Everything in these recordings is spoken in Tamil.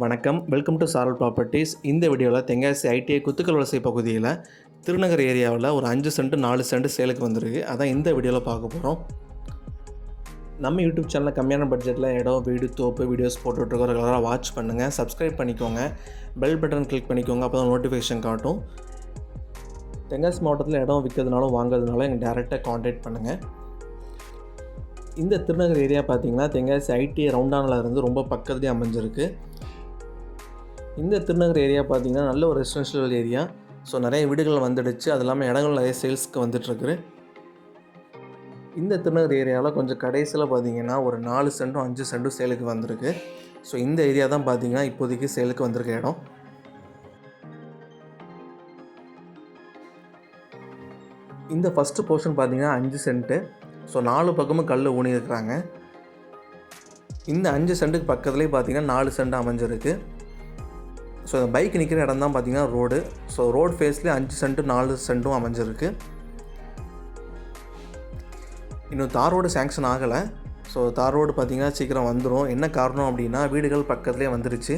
வணக்கம், வெல்கம் டு சாரல் ப்ராப்பர்ட்டிஸ். இந்த வீடியோவில் தென்காசி ஐடிஐ குத்துக்கல் வலசை பகுதியில் திருநகர் ஏரியாவில் ஒரு 5 சென்ட் 4 சென்ட் சேலுக்கு வந்திருக்கு. அதான் இந்த வீடியோவில் பார்க்க போகிறோம். நம்ம யூடியூப் சேனலில் கம்மியான பட்ஜெட்டில் இடம், வீடு, தோப்பு வீடியோஸ் போட்டுட்ருக்கோம். ரெகுலராக வாட்ச் பண்ணுங்கள், சப்ஸ்கிரைப் பண்ணிக்கோங்க, பெல் பட்டன் கிளிக் பண்ணிக்கோங்க. அப்போ தான் நோட்டிஃபிகேஷன் காட்டும். தென்காசி மாவட்டத்தில் இடம் விற்கிறதுனாலும் வாங்குறதுனாலும் எங்கள் டேரெக்டாக காண்டாக்ட் பண்ணுங்கள். இந்த திருநகர் ஏரியா பார்த்திங்கன்னா தென்காசி ஐடிஐ ரவுண்டானில் இருந்து ரொம்ப பக்கத்துலேயே அமைஞ்சிருக்கு. இந்த திருநகர் ஏரியா பார்த்திங்கன்னா நல்ல ஒரு ரெசிடென்ஷியல் ஏரியா. ஸோ நிறைய வீடுகள் வந்துடுச்சு. அது இல்லாமல் இடங்கள் நிறைய சேல்ஸ்க்கு வந்துட்டுருக்கு. இந்த திருநகர் ஏரியாவில் கொஞ்சம் கடைசியில் பார்த்திங்கன்னா ஒரு 4 சென்ட்டும் 5 சென்ட்டும் சேலுக்கு வந்திருக்கு. ஸோ இந்த ஏரியா தான் பார்த்திங்கன்னா இப்போதைக்கு சேலுக்கு வந்திருக்க இடம். இந்த ஃபஸ்ட்டு போர்ஷன் பார்த்திங்கன்னா 5 சென்ட்டு. ஸோ 4 பக்கமும் கல் ஊனி இருக்கிறாங்க. இந்த 5 சென்ட்டுக்கு பக்கத்துலேயே பார்த்திங்கன்னா 4 சென்ட் அமைஞ்சிருக்கு. ஸோ இந்த பைக் நிற்கிற இடம் தான் பார்த்திங்கன்னா ரோடு. ஸோ ரோடு ஃபேஸ்லேயே 5 சென்ட்டு 4 சென்ட்டும் அமைஞ்சிருக்கு. இன்னும் தார் ரோடு சேங்ஷன் ஆகலை. ஸோ தார் ரோடு பார்த்திங்கன்னா சீக்கிரம் வந்துடும். என்ன காரணம் அப்படின்னா வீடுகள் பக்கத்துலேயே வந்துருச்சு.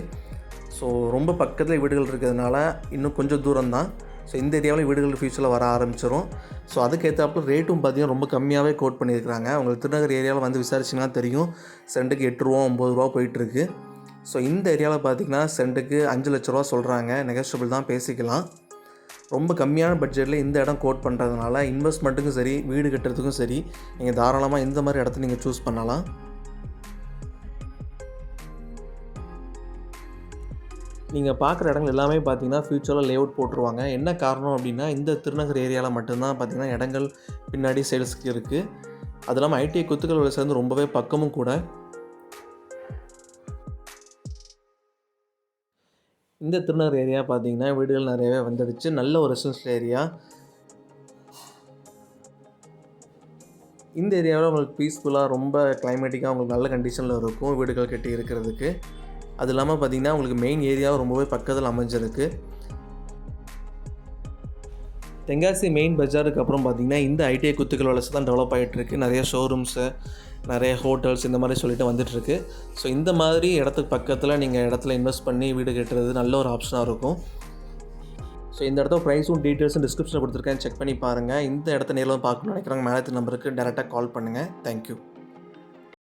ஸோ ரொம்ப பக்கத்தில் வீடுகள் இருக்கிறதுனால இன்னும் கொஞ்சம் தூரம் தான். ஸோ இந்த ஏரியாவில் வீடுகள் ஃபியூச்சரில் வர ஆரம்பிச்சிடும். ஸோ அதுக்கேற்றாப்புல ரேட்டும் பார்த்திங்கன்னா ரொம்ப கம்மியாகவே கோட் பண்ணியிருக்கிறாங்க. உங்களுக்கு திருநகர் ஏரியாவில் வந்து விசாரிச்சிங்கன்னா தெரியும். சென்ட்டுக்கு 8 ரூபா 9 ரூபா போயிட்டுருக்கு. ஸோ இந்த ஏரியாவில் பார்த்திங்கன்னா சென்ட்டுக்கு 5 லட்ச ரூபா சொல்கிறாங்க. நெகோஷியபிள் தான், பேசிக்கலாம். ரொம்ப கம்மியான பட்ஜெட்டில் இந்த இடம் கோட் பண்ணுறதுனால இன்வெஸ்ட்மெண்ட்டுக்கும் சரி, வீடு கட்டுறதுக்கும் சரி, நீங்கள் தாராளமாக இந்த மாதிரி இடத்த நீங்கள் சூஸ் பண்ணலாம். நீங்கள் பார்க்குற இடங்கள் எல்லாமே பார்த்திங்கன்னா ஃப்யூச்சரில் லேஅவுட் போட்டுருவாங்க. என்ன காரணம் அப்படின்னா இந்த திருநகர் ஏரியாவில் மட்டும்தான் பார்த்திங்கன்னா இடங்கள் பின்னாடி சேல்ஸுக்கு இருக்குது. அது இல்லாமல் ஐடிஐ குத்துக்கல் வலசை சேர்ந்து ரொம்பவே பக்கமும் கூட. இந்த திருநகர் ஏரியா பார்த்திங்கன்னா வீடுகள் நிறையவே வந்துடுச்சு. நல்ல ஒரு ரெசிடென்ஷியல் ஏரியா. இந்த ஏரியாவில் உங்களுக்கு பீஸ்ஃபுல்லாக ரொம்ப கிளைமேட்டிக்காக உங்களுக்கு நல்ல கண்டிஷனில் இருக்கும் வீடுகள் கட்டி இருக்கிறதுக்கு. அது இல்லாமல் பார்த்திங்கன்னா உங்களுக்கு மெயின் ஏரியாவும் ரொம்பவே பக்கத்தில் அமைஞ்சிருக்கு. தென்காசி மெயின் பஜாருக்கு அப்புறம் பார்த்திங்கன்னா இந்த ஐடிஐ குத்துக்கல் வலசை தான் டெவலப் ஆகிட்டுருக்கு. நிறைய ஷோரூம்ஸு, நிறைய ஹோட்டல்ஸ் இந்த மாதிரி சொல்லிட்டு வந்துட்டுருக்கு. ஸோ இந்த மாதிரி இடத்துக்கு பக்கத்தில் நீங்கள் இடத்துல இன்வெஸ்ட் பண்ணி வீடு கட்டுறது நல்ல ஒரு ஆப்ஷனாக இருக்கும். ஸோ இந்த இடத்த ப்ரைஸும் டீட்டெயில்ஸும் டிஸ்கிரிப்ஷனில் கொடுத்துருக்கேன், செக் பண்ணி பாருங்கள். இந்த இடத்த நேரில் பார்க்கணும்னு நினைக்கிறாங்க, மேலே நம்பருக்கு டேரெக்டாக கால் பண்ணுங்கள். தேங்க்யூ.